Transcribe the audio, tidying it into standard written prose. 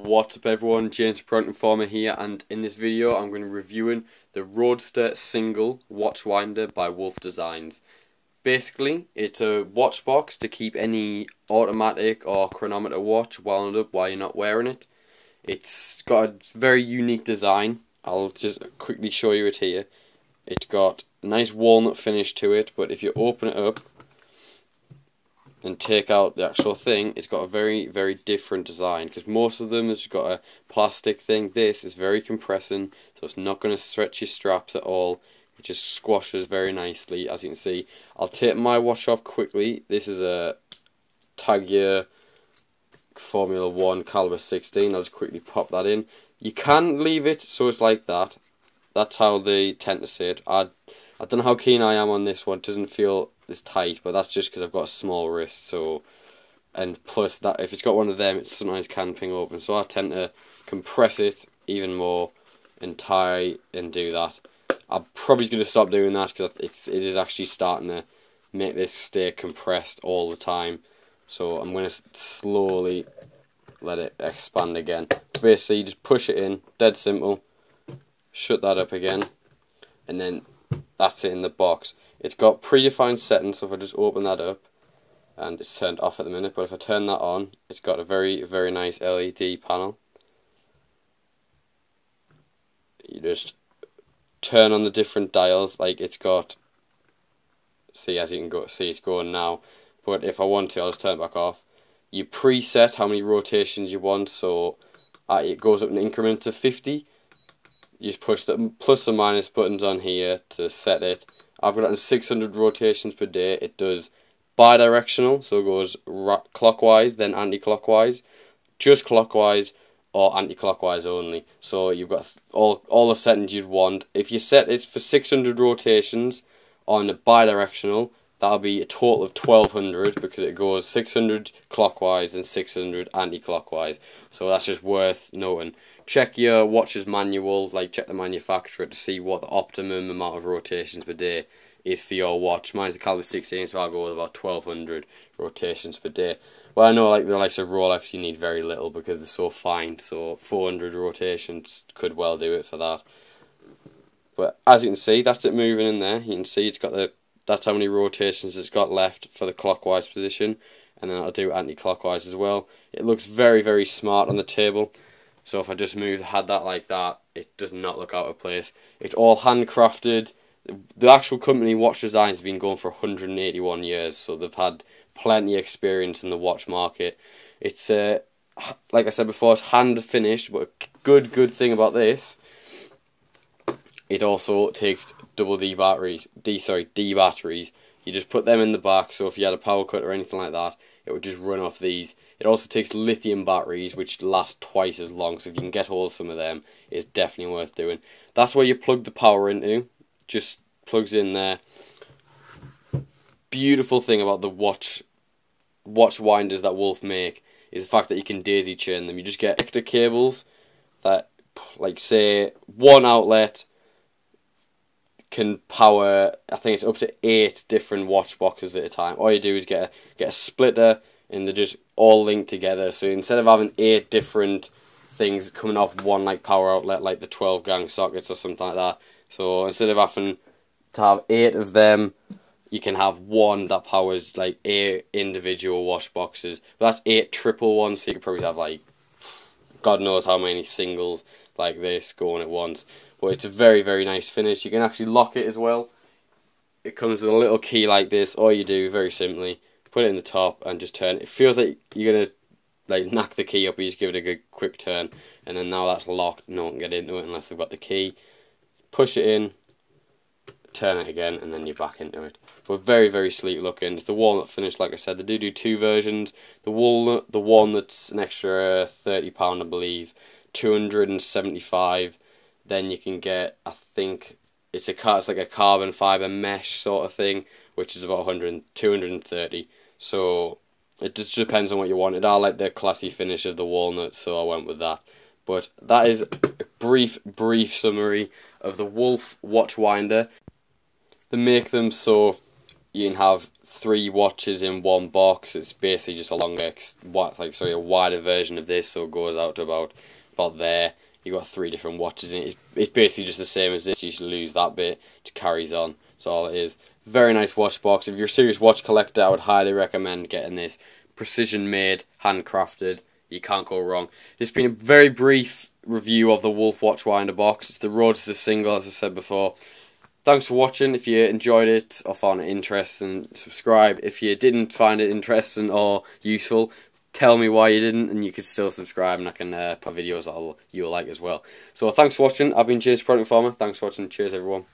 What's up everyone, James Informer here, and in this video I'm going to be reviewing the Roadster single watch winder by Wold Designs. Basically, it's a watch box to keep any automatic or chronometer watch wound up while you're not wearing it. It's got a very unique design. I'll just quickly show you it here. It's got a nice walnut finish to it, but if you open it up and take out the actual thing, it's got a very, very different design, because most of them has got a plastic thing. This is very compressing, so it's not going to stretch your straps at all. It just squashes very nicely, as you can see. I'll take my watch off quickly. This is a Tag Heuer Formula 1 caliber 16. I'll just quickly pop that in. You can leave it so it's like that. That's how they tend to say it. I don't know how keen I am on this one. It doesn't feel as tight, but that's just because I've got a small wrist. So, and plus that if it's got one of them, it sometimes can ping open. So I tend to compress it even more and tie and do that. I'm probably going to stop doing that because it is actually starting to make this stay compressed all the time. So I'm going to slowly let it expand again. Basically, you just push it in, dead simple. Shut that up again, and then that's it in the box. It's got predefined settings, so if I just open that up, and it's turned off at the minute, but if I turn that on, it's got a very, very nice LED panel. You just turn on the different dials, like it's got, see, as you can see, it's going now, but if I want to, I'll just turn it back off. You preset how many rotations you want, so it goes up in increments of 50. You just push the plus and minus buttons on here to set it. I've got it in 600 rotations per day. It does bi-directional, so it goes clockwise, then anti-clockwise, just clockwise, or anti-clockwise only. So you've got all the settings you'd want. If you set it for 600 rotations on a bi-directional, that'll be a total of 1200, because it goes 600 clockwise and 600 anti-clockwise. So that's just worth noting. Check your watch's manual, like check the manufacturer to see what the optimum amount of rotations per day is for your watch. Mine's the caliber 16, so I'll go with about 1200 rotations per day. Well, I know like the likes of Rolex, you need very little because they're so fine, so 400 rotations could well do it for that. But as you can see, that's it moving in there. You can see it's got that's how many rotations it's got left for the clockwise position, and then I'll do anti-clockwise as well. It looks very, very smart on the table. So if I just had that like that, it does not look out of place. It's all handcrafted. The actual company, Watch Designs, has been going for 181 years, so they've had plenty of experience in the watch market. It's like I said before, it's hand finished, but a good thing about this, it also takes D batteries. You just put them in the back, so if you had a power cut or anything like that, it would just run off these. It also takes lithium batteries, which last twice as long, so if you can get hold of some of them, it's definitely worth doing. That's where you plug the power into, just plugs in there. Beautiful thing about the watch winders that Wolf make is the fact that you can daisy chain them. You just get extra cables that, like say, one outlet can power, I think it's up to 8 different watch boxes at a time. All you do is get a splitter, and they're just all linked together. So instead of having 8 different things coming off one like power outlet, like the 12 gang sockets or something like that, so instead of having to have 8 of them, you can have one that powers like 8 individual watch boxes. But that's 8 triple ones, so you could probably have like God knows how many singles like this going at once. But it's a very, very nice finish. You can actually lock it as well. It comes with a little key like this. All you do, very simply, put it in the top and just turn it. It feels like you're going to like knock the key up, but you just give it a good quick turn. And then now that's locked, no one can get into it unless they've got the key. Push it in, turn it again, and then you're back into it. But very, very sleek looking. It's the walnut finish, like I said. They do 2 versions. The walnut's an extra £30, I believe. 275. Then you can get, I think it's like a carbon fiber mesh sort of thing, which is about 230. So it just depends on what you wanted. I like the classy finish of the walnut, so I went with that. But that is a brief summary of the Wolf watch winder. They make them so you can have 3 watches in one box. It's basically just a longer, a wider version of this, so it goes out to about there. You've got 3 different watches in it. It's basically just the same as this. You should lose that bit, it carries on. That's all it is. Very nice watch box. If you're a serious watch collector, I would highly recommend getting this. Precision made, handcrafted. You can't go wrong. It's been a very brief review of the Wolf Watch Winder box. It's the Roadster single, as I said before. Thanks for watching. If you enjoyed it or found it interesting, subscribe. If you didn't find it interesting or useful, tell me why you didn't, and you could still subscribe, and I can put videos that you'll like as well. So thanks for watching. I've been James Product Farmer. Thanks for watching. Cheers, everyone.